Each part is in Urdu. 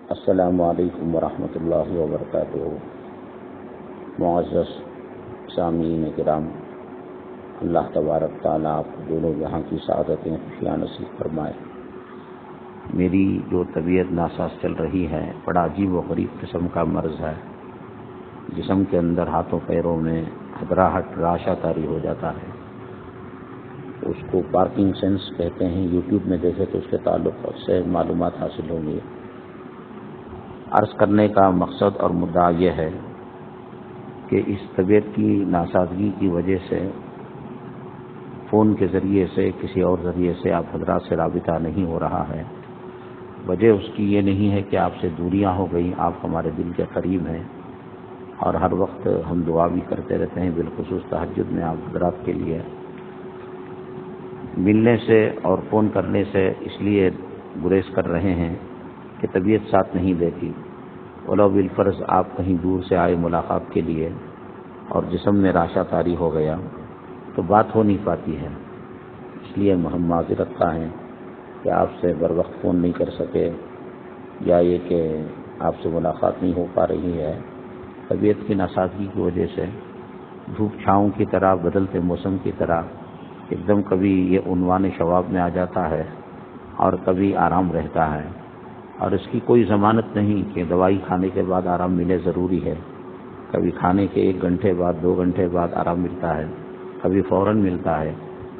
السلام علیکم ورحمۃ اللہ وبرکاتہ۔ معزز سامعین کرام، اللہ تبارک تعالیٰ آپ دونوں جہاں کی سعادتیں خوشیاں نصیب فرمائے۔ میری جو طبیعت ناساز چل رہی ہے، بڑا عجیب و غریب قسم کا مرض ہے۔ جسم کے اندر ہاتھوں پیروں میں گھبراہٹ، راشا طاری ہو جاتا ہے۔ اس کو پارکنسنس کہتے ہیں۔ یوٹیوب میں دیکھے تو اس کے تعلق سے معلومات حاصل ہوں گی۔ عرض کرنے کا مقصد اور مدعا یہ ہے کہ اس طبیعت کی ناسازگی کی وجہ سے فون کے ذریعے سے کسی اور ذریعے سے آپ حضرات سے رابطہ نہیں ہو رہا ہے۔ وجہ اس کی یہ نہیں ہے کہ آپ سے دوریاں ہو گئیں، آپ ہمارے دل کے قریب ہیں اور ہر وقت ہم دعا بھی کرتے رہتے ہیں، بالخصوص تہجد میں آپ حضرات کے لیے۔ ملنے سے اور فون کرنے سے اس لیے گریز کر رہے ہیں کہ طبیعت ساتھ نہیں دیتی۔ ولو بالفرض آپ کہیں دور سے آئے ملاقات کے لیے اور جسم میں راشا طاری ہو گیا تو بات ہو نہیں پاتی ہے۔ اس لیے ہم معذرت خواہ ہیں کہ آپ سے بر وقت فون نہیں کر سکے، یا یہ کہ آپ سے ملاقات نہیں ہو پا رہی ہے۔ طبیعت کی ناسازگی کی وجہ سے دھوپ چھاؤں کی طرح، بدلتے موسم کی طرح ایک دم کبھی یہ عنوان شواب میں آ جاتا ہے اور کبھی آرام رہتا ہے، اور اس کی کوئی ضمانت نہیں کہ دوائی کھانے کے بعد آرام ملے، ضروری ہے۔ کبھی کھانے کے 1 گھنٹے بعد، 2 گھنٹے بعد آرام ملتا ہے، کبھی فوراً ملتا ہے،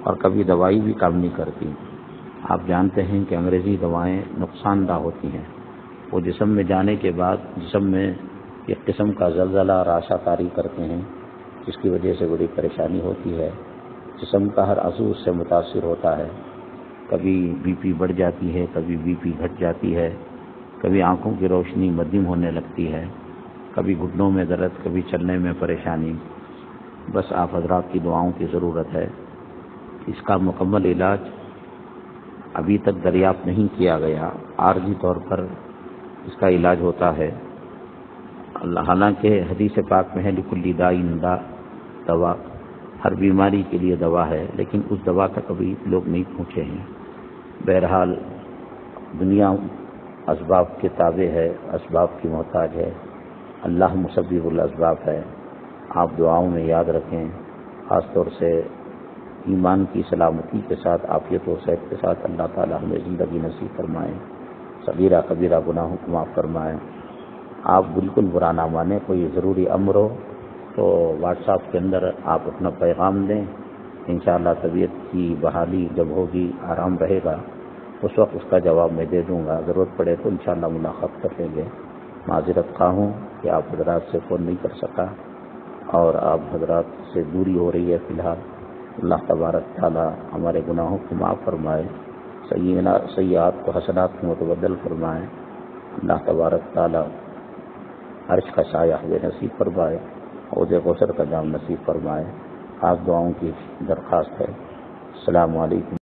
اور کبھی دوائی بھی کام نہیں کرتی۔ آپ جانتے ہیں کہ انگریزی دوائیں نقصان دہ ہوتی ہیں۔ وہ جسم میں جانے کے بعد جسم میں ایک قسم کا زلزلہ، راشا طاری کرتے ہیں، جس کی وجہ سے بڑی پریشانی ہوتی ہے۔ جسم کا ہر عضو سے متاثر ہوتا ہے۔ کبھی بی پی بڑھ جاتی ہے، کبھی بی پی گھٹ جاتی ہے، کبھی آنکھوں کی روشنی مدھم ہونے لگتی ہے، کبھی گھٹنوں میں درد، کبھی چلنے میں پریشانی۔ بس آپ حضرات کی دعاؤں کی ضرورت ہے۔ اس کا مکمل علاج ابھی تک دریافت نہیں کیا گیا۔ عارضی طور پر اس کا علاج ہوتا ہے۔ حالانکہ حدیث پاک میں ہے لکل داء دوا، دوا ہر بیماری کے لیے دوا ہے، لیکن اس دوا تک ابھی لوگ نہیں پہنچے ہیں۔ بہرحال دنیا اسباب کے تابع ہے، اسباب کی محتاج ہے، اللہ مسبب الاسباب ہے۔ آپ دعاؤں میں یاد رکھیں، خاص طور سے ایمان کی سلامتی کے ساتھ، عافیت و صحت کے ساتھ اللہ تعالیٰ ہمیں زندگی نصیب فرمائے، صغیرہ کبیرہ گناہوں کو معاف فرمائے۔ آپ بالکل برا نہ مانیں، کوئی ضروری امر ہو تو واٹس ایپ کے اندر آپ اپنا پیغام دیں۔ انشاءاللہ طبیعت کی بحالی جب ہوگی، آرام رہے گا، اس وقت اس کا جواب میں دے دوں گا۔ ضرورت پڑے تو انشاءاللہ ملاقات کر لیں گے۔ معذرت خواہ ہوں کہ آپ حضرات سے فون نہیں کر سکا اور آپ حضرات سے دوری ہو رہی ہے فی الحال۔ اللہ تبارک تعالیٰ ہمارے گناہوں کو معاف فرمائے، سیئات کو حسنات میں متبدل فرمائے۔ اللہ تبارک تعالیٰ عرش کا سایہ ہمیں نصیب فرمائے، حوض کوثر کا جام نصیب فرمائے۔ آپ دعاؤں کی درخواست ہے۔ السلام علیکم۔